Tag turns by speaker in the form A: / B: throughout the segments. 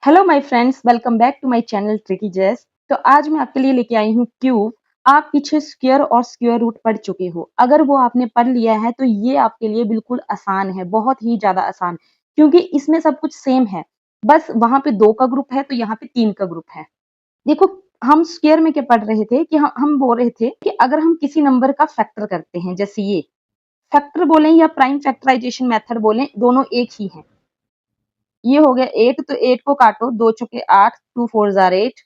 A: Hello my friends, welcome back to my channel tricky जेस। तो आज मैं आपके लिए लेके आई हूँ क्यूब। आप पीछे स्क्वायर और स्क्वायर रूट पढ़ चुके हो। अगर वो आपने पढ़ लिया है तो ये आपके लिए बिल्कुल आसान है, बहुत ही ज्यादा आसान, क्योंकि इसमें सब कुछ सेम है। बस वहां पे 2 का ग्रुप है तो यहाँ पे 3 का ग्रुप है। देखो, हम स्क्वायर में क्या पढ़ रहे थे कि हम बोल रहे थे कि अगर हम किसी नंबर का फैक्टर करते हैं, जैसे ये फैक्टर बोलें या प्राइम फैक्टराइजेशन मेथड बोलें, दोनों एक ही है। ये हो गया 8, तो 8 को काटो, 2 चौके 8, 2 4 जार 8,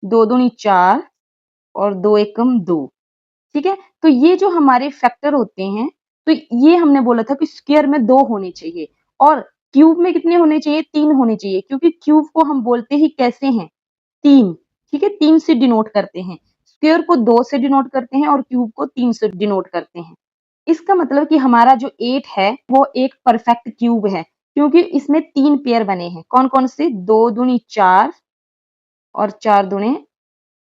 A: 2 दूनी 4 और 2 एकम 2। ठीक है, तो ये जो हमारे फैक्टर होते हैं, तो ये हमने बोला था कि स्क्वायर में 2 होने चाहिए और क्यूब में कितने होने चाहिए? 3 होने चाहिए, क्योंकि क्यूब को हम बोलते ही कैसे हैं? 3। ठीक है, 3 से डिनोट करते हैं। स्क्वायर को 2 से डिनोट करते हैं और क्यूब को 3 से डिनोट करते हैं। इसका मतलब कि हमारा जो 8 है वो एक परफेक्ट क्यूब है, क्योंकि इसमें 3 पेयर बने हैं। कौन-कौन से? 2 दूनी 4 और 4 दूने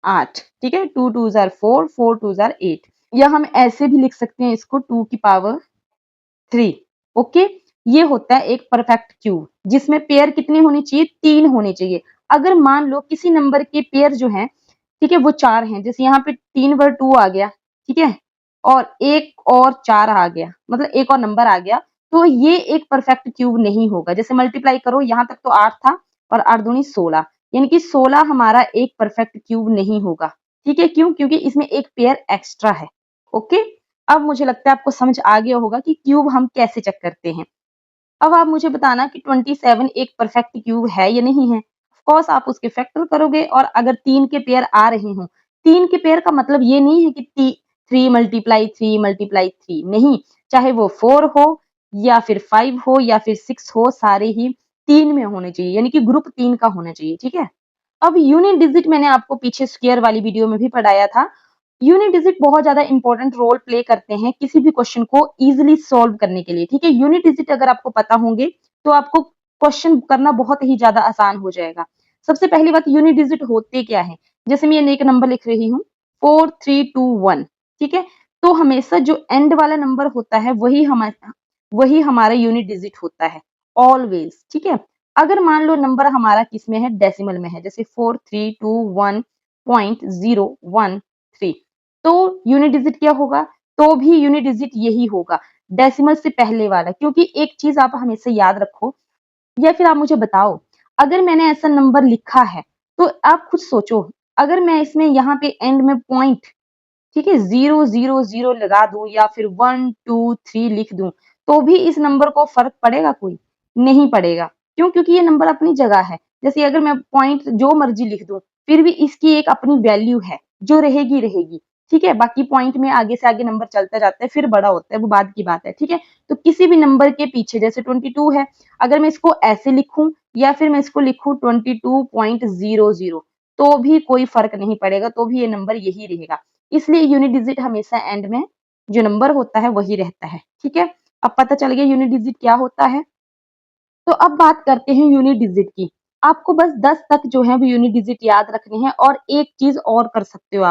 A: 8। ठीक है, 2 2 जार 4, 4 2 जार 8। या हम ऐसे भी लिख सकते हैं इसको 2 की पावर 3। ओके, ये होता है एक परफेक्ट क्यूब, जिसमें पेयर कितने होने चाहिए? 3 होने चाहिए। अगर मान लो किसी नंबर के पेयर जो हैं, ठीक है, वो 4 हैं, जैसे यहाँ पे 3 बार 2 आ गया, ठीक है, और 1 और 4 आ गया, मतलब एक और नंबर आ गया, तो ये एक परफेक्ट क्यूब नहीं होगा। जैसे मल्टीप्लाई करो, यहाँ तक तो 8 था और 8 दूनी 16, यानी कि 16 हमारा एक परफेक्ट क्यूब नहीं होगा। ठीक है, क्यों? क्योंकि इसमें एक पेयर एक्स्ट्रा है। ओके, अब मुझे लगता है आपको समझ आ गया होगा कि क्यूब हम कैसे चेक करते हैं। अब आप मुझे बताना कि 27 एक परफेक्ट क्यूब है या नहीं है। ऑफ कोर्स आप उसके फैक्टर करोगे, और अगर 3 के पेयर आ रहे हों, 3 के पेयर का मतलब ये नहीं है कि 3 मल्टीप्लाई 3 मल्टीप्लाई 3 नहीं, चाहे वो 4 हो या फिर 5 हो या फिर 6 हो, सारे ही 3 में होने चाहिए, यानी कि ग्रुप 3 का होना चाहिए। ठीक है, अब यूनिट डिजिट मैंने आपको पीछे स्क्वायर वाली वीडियो में भी पढ़ाया था। यूनिट डिजिट बहुत ज्यादा इंपॉर्टेंट रोल प्ले करते हैं किसी भी क्वेश्चन को इजीली सॉल्व करने के लिए। ठीक है, यूनिट डिजिट अगर आपको पता होंगे तो आपको क्वेश्चन करना बहुत ही ज्यादा आसान हो जाएगा। सबसे पहली बात, यूनिट डिजिट होते क्या है? जैसे मैं एक नंबर लिख रही हूँ 4321। ठीक है, तो हमेशा जो एंड वाला नंबर होता है वही हमारा यूनिट डिजिट होता है, ऑलवेज। ठीक है, अगर मान लो नंबर हमारा किस में है? डेसिमल में है, जैसे 4321.013, तो यूनिट डिजिट क्या होगा? तो भी यूनिट डिजिट यही होगा, डेसिमल से पहले वाला। क्योंकि एक चीज आप हमेशा याद रखो, या फिर आप मुझे बताओ, अगर मैंने ऐसा नंबर लिखा है तो आप खुद सोचो, अगर मैं इसमें यहाँ पे एंड में पॉइंट, ठीक है, 000 लगा दूं या फिर 1 2 3 लिख दूं, तो भी इस नंबर को फर्क पड़ेगा? कोई नहीं पड़ेगा। क्यों? क्योंकि ये नंबर अपनी जगह है। जैसे अगर मैं पॉइंट जो मर्जी लिख दूं, फिर भी इसकी एक अपनी वैल्यू है जो रहेगी रहेगी। ठीक है, बाकी पॉइंट में आगे से आगे नंबर चलता जाता है, फिर बड़ा होता है, वो बाद की बात है। ठीक है, तो किसी भी नंबर के पीछे, जैसे 22 है, अगर मैं इसको ऐसे लिखूं या फिर मैं इसको लिखूं 22.00, तो भी कोई फर्क नहीं पड़ेगा, तो भी ये नंबर यही रहेगा। इसलिए यूनिट डिजिट हमेशा एंड में जो नंबर होता है वही रहता है। ठीक है, अब पता चल गया यूनिट डिजिट क्या होता है। तो अब बात करते हैं यूनिट डिजिट की। आपको बस 10 तक जो है वो यूनिट डिजिट याद रखने हैं, और एक चीज और कर सकते हो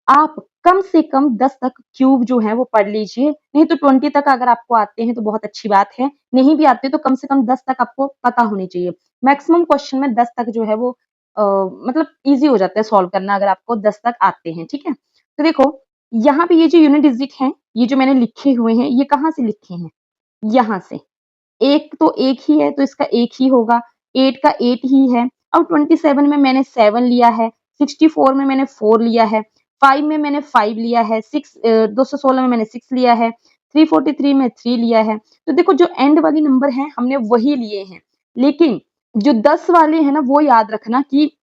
A: आप कम से कम 10 तक क्यूब जो है वो पढ़ लीजिए। नहीं तो 20 तक अगर आपको आते हैं तो बहुत अच्छी बात है, नहीं भी आते तो कम से कम 10 तक आपको पता होनी चाहिए। मैक्सिमम क्वेश्चन में 10 तक जो है वो मतलब इजी हो जाता है सॉल्व करना, अगर आपको 10 तक आते हैं। ठीक है, तो देखो, यहाँ पे ये जो यूनिट डिजिट है, ये जो मैंने लिखे हुए हैं, ये कहाँ से लिखे हैं? यहाँ से। एक तो एक ही है तो इसका एक ही होगा, 8 का 8 ही है। अब 27 में मैंने 7 लिया है, 64 में मैंने 4 लिया है, 5 में मैंने 5 लिया है, 216 में मैंने 6 लिया है, 343 में 3 लिया है। तो देखो, जो एंड वाली नंबर है हमने वही लिए हैं, लेकिन जो 10 वाले हैं ना, वो याद रखना कि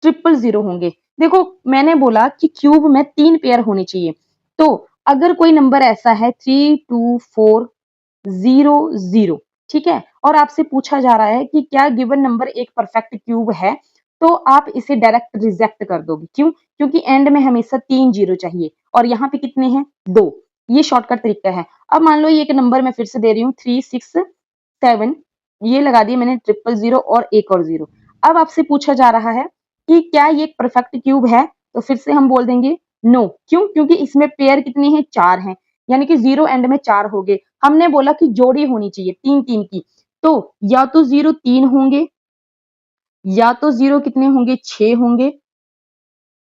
A: 000 होंगे। देखो, मैंने बोला कि क्यूब में 3 पेयर होने चाहिए, तो अगर कोई नंबर ऐसा है 32400, ठीक है, और आपसे पूछा जा रहा है कि क्या गिवन नंबर एक परफेक्ट क्यूब है, तो आप इसे डायरेक्ट रिजेक्ट कर दोगे। क्यों? क्योंकि एंड में हमेशा 3 जीरो चाहिए, और यहाँ पे कितने हैं? 2। ये शॉर्टकट तरीका है। अब मान लो ये एक नंबर मैं फिर से दे रही हूँ 367, ये लगा दिए मैंने 000 और एक और 0। अब आपसे पूछा जा रहा है कि क्या ये एक परफेक्ट क्यूब है, तो फिर से हम बोल देंगे नो। क्यों? क्योंकि इसमें पेयर कितने हैं? 4 हैं, यानी कि 0 एंड में 4 हो गए। हमने बोला कि जोड़ी होनी चाहिए 3 3 की, तो या तो 0 3 होंगे या तो 0 कितने होंगे, 6 होंगे,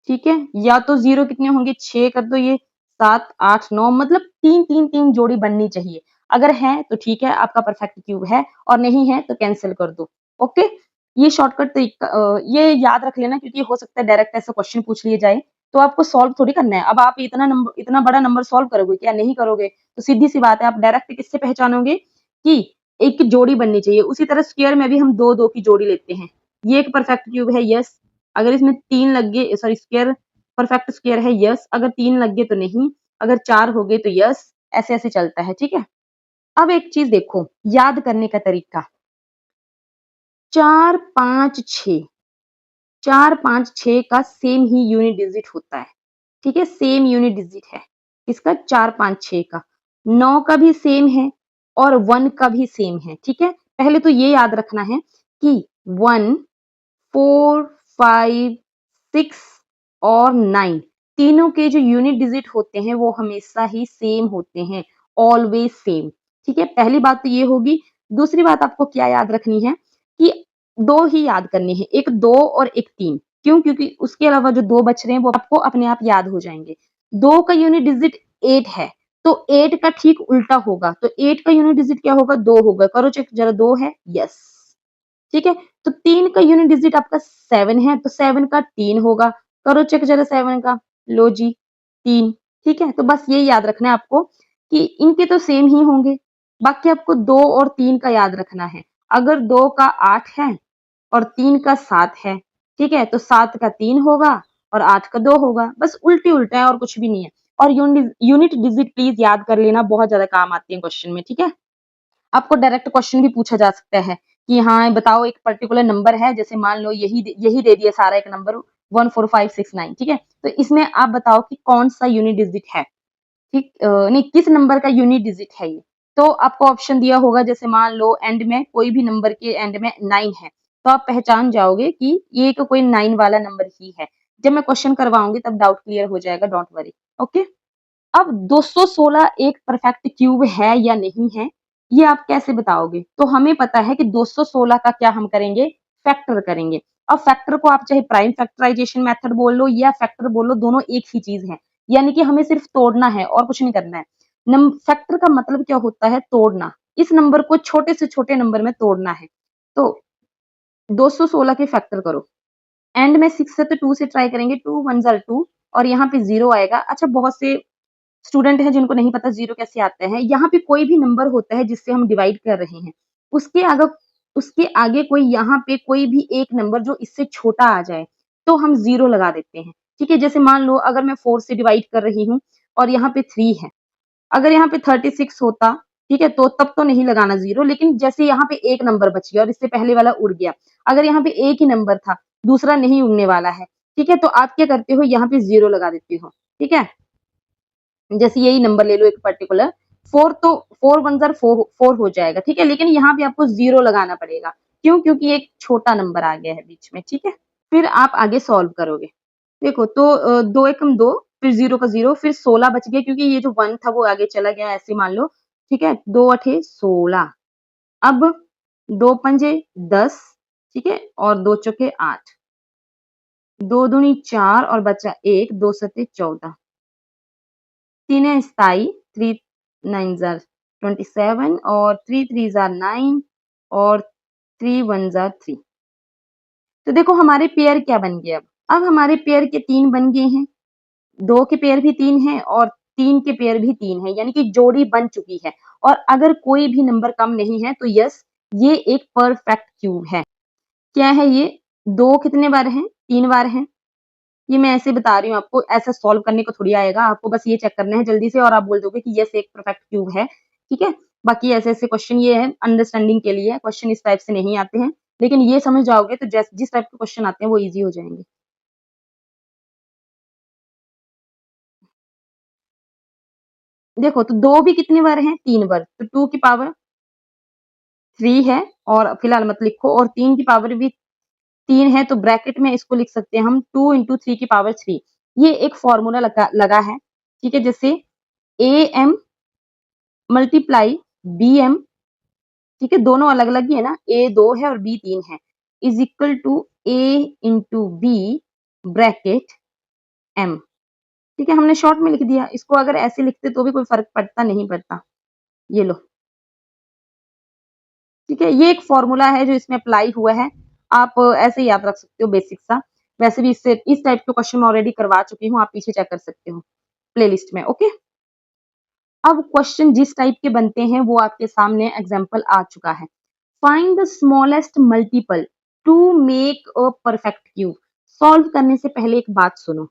A: ठीक है, या तो 0 कितने होंगे, 6 कर दो, ये 7 8 9, मतलब 3 जोड़ी बननी चाहिए। अगर है तो ठीक है, आपका परफेक्ट क्यूब है, और नहीं है तो कैंसिल कर दो। ओके, ये शॉर्टकट तरीका ये याद रख लेना, क्योंकि हो सकता है डायरेक्ट ऐसा क्वेश्चन पूछ लिए जाए, तो आपको सॉल्व थोड़ी करना है। अब आप इतना बड़ा नंबर सॉल्व करोगे क्या? नहीं करोगे। तो सीधी सी बात है, आप डायरेक्ट किससे पहचानोगे कि एक की जोड़ी बननी चाहिए। उसी तरह स्क्वायर में भी हम दो दो की जोड़ी लेते हैं। ये एक परफेक्ट क्यूब है, यस। अगर इसमें 3 लग गए, सॉरी, स्क्वायर परफेक्ट स्क्वायर है, यस। अगर 3 लग गए तो नहीं, अगर 4 हो गए तो यस। ऐसे ऐसे चलता है, ठीक है। अब एक चीज देखो, याद करने का तरीका, 4 5 6, 4 5 6 का सेम ही यूनिट डिजिट होता है, ठीक है, सेम यूनिट डिजिट है इसका, 4 5 6 का। 9 का भी सेम है और 1 का भी सेम है, ठीक है। पहले तो ये याद रखना है कि 1 4 5 6 और 9 तीनों के जो यूनिट डिजिट होते हैं वो हमेशा ही सेम होते हैं, ऑलवेज सेम, ठीक है। पहली बात तो ये होगी। दूसरी बात आपको क्या याद रखनी है कि दो ही याद करने हैं, एक 2 और एक 3। क्यों? क्योंकि उसके अलावा जो दो बच रहे हैं वो आपको अपने आप याद हो जाएंगे। 2 का यूनिट डिजिट 8 है, तो 8 का ठीक उल्टा होगा, तो 8 का यूनिट डिजिट क्या होगा, 2 होगा। करो चेक जरा, 2 है, यस, ठीक है। तो 3 का यूनिट डिजिट आपका 7 है, तो 7 का 3 होगा। करो चेक जरा 7 का, लो जी, 3, ठीक है। तो बस ये याद रखना है आपको कि इनके तो सेम ही होंगे। बाकी आपको 2 और 3 का याद रखना है। अगर 2 का 8 है और 3 का 7 है, ठीक है, तो 7 का 3 होगा और 8 का 2 होगा। बस उल्टी उल्टा है और कुछ भी नहीं है। और यूनिट डिजिट प्लीज याद कर लेना, बहुत ज्यादा काम आती है क्वेश्चन में, ठीक है। आपको डायरेक्ट क्वेश्चन भी पूछा जा सकता है कि हाँ बताओ, एक पर्टिकुलर नंबर है, जैसे मान लो यही दे दिया सारा एक नंबर 14569, ठीक है। तो इसमें आप बताओ कि कौन सा यूनिट डिजिट है, ठीक, नहीं, किस नंबर का यूनिट डिजिट है ये। तो आपको ऑप्शन दिया होगा, जैसे मान लो एंड में कोई भी नंबर के एंड में 9 है, तो आप पहचान जाओगे कि ये तो कोई 9 वाला नंबर ही है। जब मैं क्वेश्चन करवाऊंगी तब डाउट क्लियर हो जाएगा, डोंट वरी। ओके, अब 216 एक परफेक्ट क्यूब है या नहीं है, ये आप कैसे बताओगे? तो हमें पता है कि 216 का क्या हम करेंगे, फैक्टर करेंगे। अब फैक्टर को आप चाहे प्राइम फैक्टराइजेशन मेथड बोल लो या फैक्टर बोल लो, दोनों एक ही चीज है। यानी कि हमें सिर्फ तोड़ना है और कुछ नहीं करना है। फैक्टर का मतलब क्या होता है, तोड़ना। इस नंबर को छोटे से छोटे नंबर में तोड़ना है। तो 216 के फैक्टर करो। एंड में 6 है तो 2 से ट्राई करेंगे, 2 1 जार 2, और यहाँ पे 0 आएगा। अच्छा, बहुत से स्टूडेंट हैं जिनको नहीं पता जीरो कैसे आता है। यहाँ पे कोई भी नंबर होता है जिससे हम डिवाइड कर रहे हैं, उसके आगे उसके आगे कोई यहाँ पे कोई भी एक नंबर जो इससे छोटा आ जाए तो हम जीरो लगा देते हैं, ठीक है। जैसे मान लो अगर मैं 4 से डिवाइड कर रही हूँ और यहाँ पे 3 है, अगर यहाँ पे 36 होता, ठीक है, तो तब तो नहीं लगाना जीरो। लेकिन जैसे यहाँ पे एक नंबर बच गया और इससे पहले वाला उड़ गया, अगर यहाँ पे एक ही नंबर था, दूसरा नहीं उड़ने वाला है, ठीक है, तो आप क्या करते हो, यहाँ पे जीरो लगा देते हो, ठीक है। जैसे यही नंबर ले लो एक पर्टिकुलर 4, तो 4 1 जार 4 हो जाएगा, ठीक है। लेकिन यहाँ पे आपको जीरो लगाना पड़ेगा, क्यों? क्योंकि एक छोटा नंबर आ गया है बीच में, ठीक है। फिर आप आगे सॉल्व करोगे। देखो तो 2 एकम 2, फिर 0 का 0, फिर 16 बच गया क्योंकि ये जो 1 था वो आगे चला गया, ऐसे मान लो, ठीक है। 2 अठे 16, अब 2 पंजे 10, ठीक है, और 2 चौके 8, 2 दूनी 4 और बचा 1, 2 सते 14, 3 है 27, 3 9 जार 27, और 3 3 जार 9, और 3 1 जार 3। तो देखो हमारे पेयर क्या बन गए। अब हमारे पेयर के 3 बन गए हैं, 2 के पेयर भी 3 हैं और 3 के पेयर भी 3 हैं, यानी कि जोड़ी बन चुकी है। और अगर कोई भी नंबर कम नहीं है तो यस, ये एक परफेक्ट क्यूब है। क्या है ये? 2 कितने बार हैं? 3 बार हैं। ये मैं ऐसे बता रही हूँ आपको, ऐसा सॉल्व करने को थोड़ी आएगा। आपको बस ये चेक करना है जल्दी से और आप बोल दोगे कि यस, एक परफेक्ट क्यूब है, ठीक है। बाकी ऐसे-ऐसे क्वेश्चन ये है अंडरस्टैंडिंग के लिए, क्वेश्चन इस टाइप से नहीं आते हैं। लेकिन ये समझ जाओगे तो जिस टाइप के क्वेश्चन आते हैं वो ईज़ी हो जाएँगे। देखो तो 2 भी कितनी बार हैं? 3 बार, तो 2 की पावर 3 है, और फिलहाल मत लिखो, और 3 की पावर भी 3 है, तो ब्रैकेट में इसको लिख सकते हैं हम 2 इंटू 3 की पावर 3। ये एक फॉर्मूला लगा है, ठीक है। जैसे AM मल्टीप्लाई BM, ठीक है, दोनों अलग अलग ही है ना, A 2 है और B 3 है। Is equal to A into B bracket M. ठीक है, हमने शॉर्ट में लिख दिया। इसको अगर ऐसे लिखते तो भी कोई फर्क पड़ता नहीं पड़ता। ये लो, ठीक है, ये एक फॉर्मूला है जो इसमें अप्लाई हुआ है। आप ऐसे ही याद रख सकते हो, बेसिक सा। वैसे भी इससे इस टाइप के क्वेश्चन मैं ऑलरेडी करवा चुकी हूँ, आप पीछे चेक कर सकते हो प्लेलिस्ट में। ओके, अब क्वेश्चन जिस टाइप के बनते हैं वो आपके सामने एग्जाम्पल आ चुका है। Find the smallest multiple to make a perfect cube. Solve करने से पहले एक बात सुनो,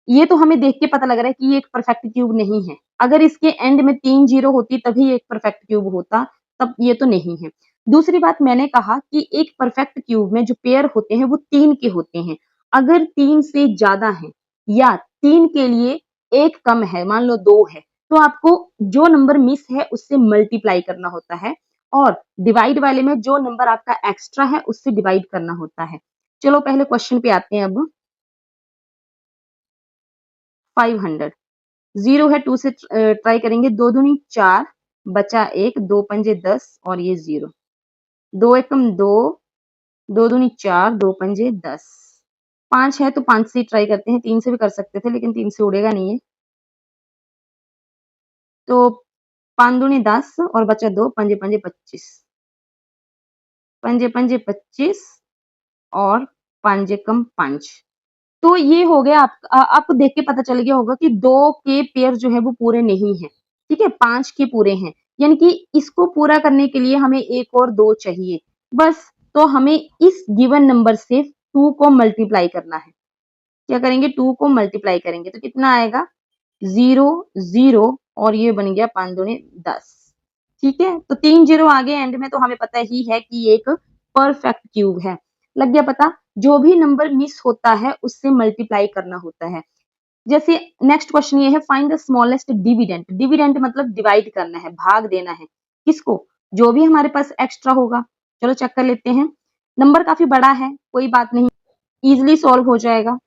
A: ये तो हमें देख के पता लग रहा है कि ये एक परफेक्ट क्यूब नहीं है। अगर इसके एंड में 3 जीरो होती तभी एक परफेक्ट क्यूब होता, तब ये तो नहीं है। दूसरी बात, मैंने कहा कि एक परफेक्ट क्यूब में जो पेयर होते हैं वो 3 के होते हैं। अगर 3 से ज्यादा है या 3 के लिए एक कम है, मान लो 2 है, तो आपको जो नंबर मिस है उससे मल्टीप्लाई करना होता है, और डिवाइड वाले में जो नंबर आपका एक्स्ट्रा है उससे डिवाइड करना होता है। चलो पहले क्वेश्चन पे आते हैं। अब 500 जीरो है, 2 से ट्राई करेंगे। 2 दूनी 4, बचा 1, 2 पंजे 10 और ये 0। 2 एकम 2, 2 दूनी 4, 2 पंजे 10। 5 है तो 5 से ट्राई करते हैं। 3 से भी कर सकते थे लेकिन 3 से उड़ेगा नहीं है, तो 5 दूनी 10 और बचा 2, पंजे पंजे 25। पंजे पंजे 25 और 5 एकम 5। तो ये हो गया। आपको देख के पता चल गया होगा कि 2 के पेयर जो है वो पूरे नहीं है। ठीक है, 5 के पूरे हैं, यानी कि इसको पूरा करने के लिए हमें 1 और 2 चाहिए बस। तो हमें इस गिवन नंबर से 2 को मल्टीप्लाई करना है। क्या करेंगे, 2 को मल्टीप्लाई करेंगे तो कितना आएगा, 0 0 और ये बन गया 5 दूनी 10। ठीक है, तो 3 जीरो आगे एंड में, तो हमें पता ही है कि ये एक परफेक्ट क्यूब है। लग गया पता, जो भी नंबर मिस होता है उससे मल्टीप्लाई करना होता है। जैसे नेक्स्ट क्वेश्चन ये है, find the smallest dividend. Dividend मतलब डिवाइड करना है, भाग देना है। किसको, जो भी हमारे पास एक्स्ट्रा होगा। चलो चेक कर लेते हैं। नंबर काफी बड़ा है, कोई बात नहीं, इजिली सॉल्व हो जाएगा।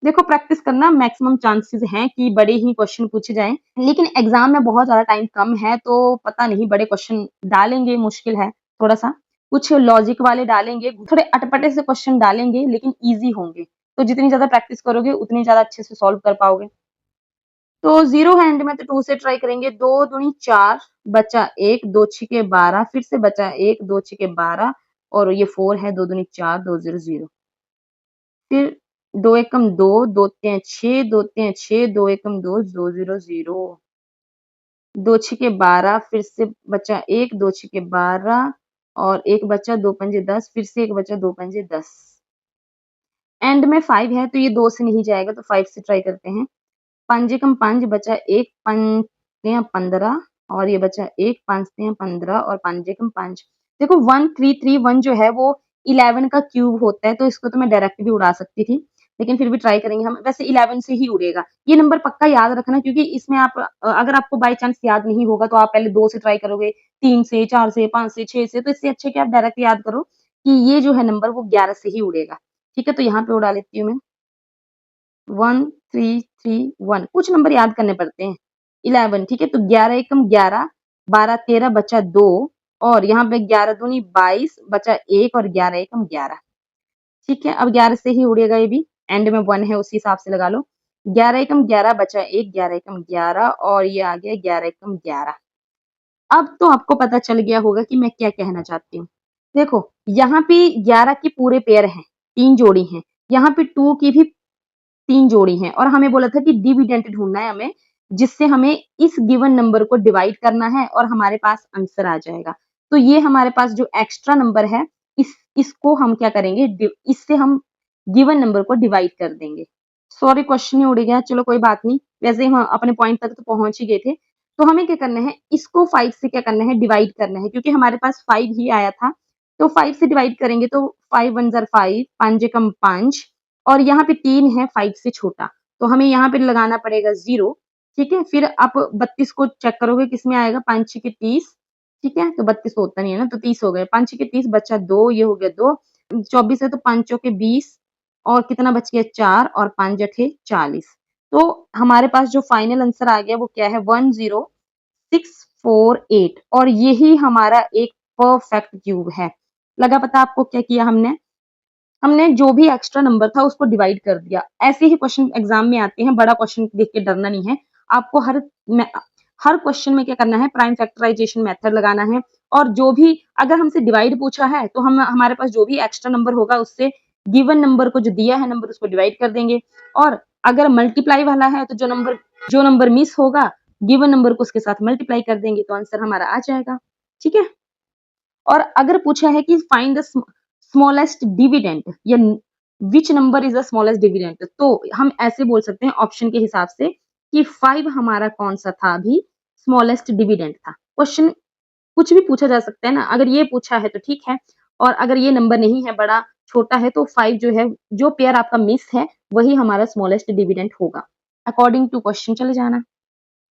A: देखो प्रैक्टिस करना, मैक्सिमम चांसेस हैं कि बड़े ही क्वेश्चन पूछे जाएं, लेकिन एग्जाम में बहुत ज्यादा टाइम कम है तो पता नहीं बड़े क्वेश्चन डालेंगे, मुश्किल है थोड़ा सा। कुछ लॉजिक वाले डालेंगे, थोड़े अटपटे से क्वेश्चन डालेंगे लेकिन इजी होंगे। तो जितनी ज्यादा प्रैक्टिस करोगे उतनी ज्यादा अच्छे से सॉल्व कर पाओगे। तो 0 हैंड में तो 2 से ट्राई करेंगे। 2 दूनी 4, बचा 1, 2 छिके 12, फिर से बचा 1, 2 छिके 12 और ये 4 है। 2 दूनी 4, 2 0 0। फिर 2 एकम 2, 2 तिया 6, 2 तिया 6, 2 एकम 2, 2 0 0। 2 छिके 12, फिर से बचा 1, 2 छिके 12 और 1 बचा, 2 पंजे 10, फिर से 1 बचा, 2 पंजे 10। एंड में 5 है तो ये 2 से नहीं जाएगा, तो 5 से ट्राई करते हैं। 5 एकम 5, बचा 1, 5 तिया 15 और ये बचा 1, 5 तिया 15 और 5 एकम 5। देखो 1331 जो है वो 11 का क्यूब होता है, तो इसको तो मैं डायरेक्ट भी उड़ा सकती थी, लेकिन फिर भी ट्राई करेंगे हम। वैसे 11 से ही उड़ेगा। ये नंबर पक्का याद रखना, क्योंकि इसमें आप अगर आपको बाय चांस याद नहीं होगा तो आप पहले 2 से ट्राई करोगे, 3 से, 4 से, 5 से, 6 से, तो इससे अच्छा कि आप डायरेक्ट याद करो कि ये जो है नंबर वो 11 से ही उड़ेगा। ठीक है, तो यहाँ पे उड़ा लेती हूँ मैं। 1331, कुछ नंबर याद करने पड़ते हैं। 11, ठीक है, तो 11 एकम 11, 12 13 बचा 2 और यहाँ पे 11 दूनी 22 बचा 1 और 11 एकम 11। ठीक है, अब 11 से ही उड़ेगा ये भी, एंड में 1 है उसी हिसाब से लगा लो। 11 एकम 11 बचा 1, 11 एकम 11 और ये आ गया 11 एकम 11। अब तो आपको पता चल गया होगा कि मैं क्या कहना चाहती हूँ। देखो यहाँ पे 11 के पूरे पेयर हैं, 3 जोड़ी हैं। यहाँ पे 2 की भी 3 जोड़ी हैं और हमें बोला था कि डिविडेंट ढूंढना है हमें, जिससे हमें इस गिवन नंबर को डिवाइड करना है और हमारे पास आंसर आ जाएगा। तो ये हमारे पास जो एक्स्ट्रा नंबर है, इसको हम क्या करेंगे, इससे हम गिवन नंबर को डिवाइड कर देंगे। सॉरी क्वेश्चन ही उड़ गया, चलो कोई बात नहीं। वैसे ही हम अपने पॉइंट तक तो पहुंच ही गए थे। तो हमें क्या करना है, इसको 5 से क्या करना है, डिवाइड करना है, क्योंकि हमारे पास 5 ही आया था। तो 5 से डिवाइड करेंगे तो 5 1 ज़र 5, 5 एकम 5 और यहाँ पे 3 है 5 से छोटा, तो हमें यहाँ पे लगाना पड़ेगा 0। ठीक है, फिर आप 32 को चेक करोगे किसमें आएगा, 5 छके 30। ठीक है, तो 32 तो होता नहीं है ना, तो 30 हो गए। 5 छके 30 बचा 2, ये हो गया 2। 24 है तो 5 चौके 20 और कितना बच गया 4 और 5 अठे 40। तो हमारे पास जो फाइनल आंसर आ गया वो क्या है, 10648 और यही हमारा एक परफेक्ट क्यूब है। लगा पता आपको क्या किया हमने, हमने जो भी एक्स्ट्रा नंबर था उसको डिवाइड कर दिया। ऐसे ही क्वेश्चन एग्जाम में आते हैं, बड़ा क्वेश्चन देख के डरना नहीं है। आपको हर क्वेश्चन में क्या करना है, प्राइम फैक्टराइजेशन मेथड लगाना है। और जो भी अगर हमसे डिवाइड पूछा है तो हम हमारे पास जो भी एक्स्ट्रा नंबर होगा उससे गिवन नंबर को जो दिया है नंबर उसको डिवाइड कर देंगे। और अगर मल्टीप्लाई वाला है तो जो नंबर मिस होगा गिवन नंबर को उसके साथ मल्टीप्लाई कर देंगे तो आंसर हमारा आ जाएगा। ठीक है। और अगर पूछा है कि फाइंड द स्मॉलेस्ट डिविडेंड या which number is the smallest dividend, तो हम ऐसे बोल सकते हैं ऑप्शन के हिसाब से कि 5 हमारा कौन सा था अभी स्मॉलेस्ट डिविडेंड था। क्वेश्चन कुछ भी पूछा जा सकता है ना, अगर ये पूछा है तो ठीक है, और अगर ये नंबर नहीं है, बड़ा छोटा है, तो 5 जो है, जो पेयर आपका मिस है वही हमारा स्मॉलेस्ट डिविडेंड होगा। अकॉर्डिंग टू क्वेश्चन चले जाना।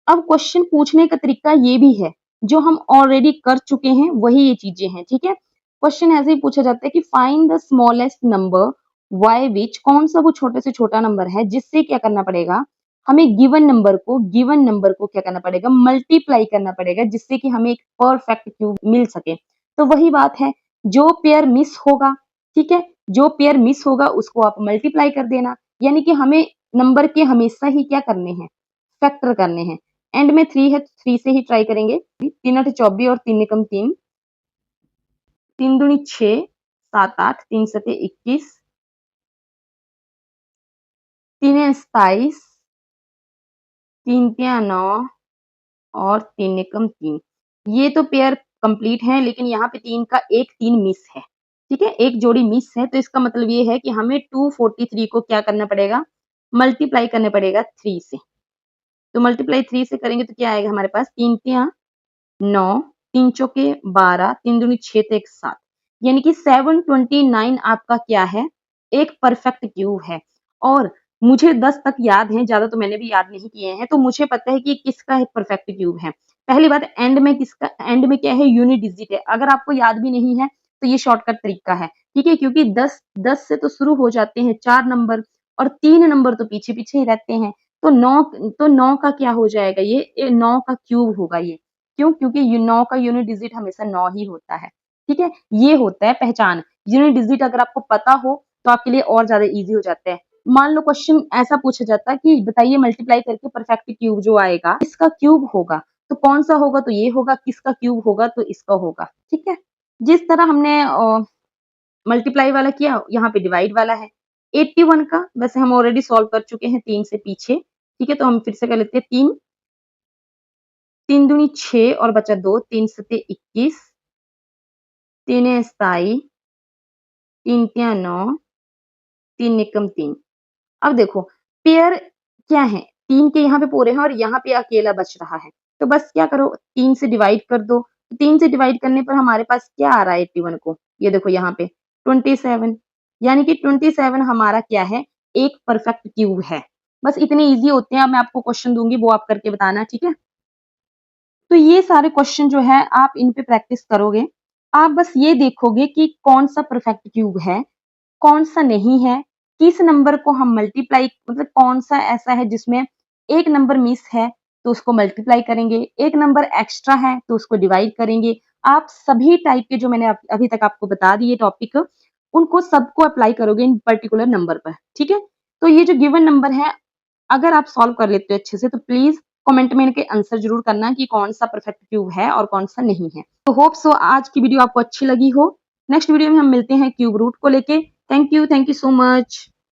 A: अब क्वेश्चन पूछने का तरीका ये भी है, जो हम ऑलरेडी कर चुके हैं वही ये चीजें हैं। ठीक है। क्वेश्चन ऐसे ही पूछा जाता है कि find the smallest number why which, कौन सा वो छोटे से छोटा नंबर है जिससे क्या करना पड़ेगा, हमें गिवन नंबर को क्या करना पड़ेगा, मल्टीप्लाई करना पड़ेगा, जिससे कि हमें एक परफेक्ट क्यूब मिल सके। तो वही बात है, जो पेयर मिस होगा, ठीक है, जो पेयर मिस होगा उसको आप मल्टीप्लाई कर देना, यानी कि हमें नंबर के हमेशा ही क्या करने हैं, फैक्टर करने हैं। एंड में 3 है, 3 से ही ट्राई करेंगे। 3 8 24 और 3 एकम 3, 3 दूनी 6, 7 8, 3 सते 21, 3 27, 3 तिया 9 और 3 एकम 3। ये तो पेयर कंप्लीट है, लेकिन यहाँ पे 3 का एक 3 मिस है। ठीक है, एक जोड़ी मिस है, तो इसका मतलब ये है कि हमें 243 को क्या करना पड़ेगा, मल्टीप्लाई करने पड़ेगा 3 से। तो मल्टीप्लाई 3 से करेंगे तो क्या आएगा हमारे पास, 3 तिया 9, 3 चौके 12, 3 दूनी 6 तो 1 7, यानी कि 729 आपका क्या है, एक परफेक्ट क्यूब है। और मुझे 10 तक याद है, ज्यादा तो मैंने भी याद नहीं किए हैं, तो मुझे पता है कि किसका एक परफेक्ट क्यूब है। पहली बात, एंड में क्या है, यूनिट डिजिट है। अगर आपको याद भी नहीं है तो ये शॉर्टकट तरीका है। ठीक है, क्योंकि 10 से तो शुरू हो जाते हैं 4 नंबर, और 3 नंबर तो पीछे पीछे ही रहते हैं। तो 9 का क्या हो जाएगा, ये 9 का क्यूब होगा ये। क्यों? क्योंकि 9 का यूनिट डिजिट हमेशा 9 ही होता है। ठीक है, ये होता है पहचान। यूनिट डिजिट अगर आपको पता हो तो आपके लिए और ज्यादा इजी हो जाता है। मान लो क्वेश्चन ऐसा पूछा जाता है कि बताइए मल्टीप्लाई करके परफेक्ट क्यूब जो आएगा इसका क्यूब होगा, तो कौन सा होगा, तो ये होगा, किसका क्यूब होगा तो इसका होगा। ठीक है, जिस तरह हमने मल्टीप्लाई वाला किया, यहाँ पे डिवाइड वाला है। 81 का वैसे हम ऑलरेडी सॉल्व कर चुके हैं 3 से पीछे। ठीक है, तो हम फिर से कर लेते हैं। 3 3 दूनी 6 और बचा 2, 3 सते 21, 3 27, 3 तिया 9, 3 एकम 3। अब देखो पेयर क्या है, 3 के यहाँ पे पूरे हैं और यहाँ पे अकेला बच रहा है, तो बस क्या करो, 3 से डिवाइड कर दो। 3 से डिवाइड करने पर हमारे पास क्या आ रहा है 81 को, ये देखो यहाँ पे 27, यानी कि 27 हमारा क्या है, एक परफेक्ट क्यूब है। बस इतने इजी होते हैं। अब मैं आपको क्वेश्चन दूंगी, वो आप करके बताना। ठीक है, तो ये सारे क्वेश्चन जो है आप इन पे प्रैक्टिस करोगे। आप बस ये देखोगे कि कौन सा परफेक्ट क्यूब है, कौन सा नहीं है, किस नंबर को हम मल्टीप्लाई, मतलब कौन सा ऐसा है जिसमें एक नंबर मिस है तो उसको मल्टीप्लाई करेंगे, एक नंबर एक्स्ट्रा है तो उसको डिवाइड करेंगे। आप सभी टाइप के जो मैंने अभी तक आपको बता दिए टॉपिक, उनको सबको अप्लाई करोगे इन पर्टिकुलर नंबर पर। ठीक है, तो ये जो गिवन नंबर है, अगर आप सॉल्व कर लेते हो अच्छे से तो प्लीज कमेंट में इनके आंसर जरूर करना कि कौन सा परफेक्ट क्यूब है और कौन सा नहीं है। तो होप सो आज की वीडियो आपको अच्छी लगी हो। नेक्स्ट वीडियो में हम मिलते हैं क्यूब रूट को लेके। Thank you so much.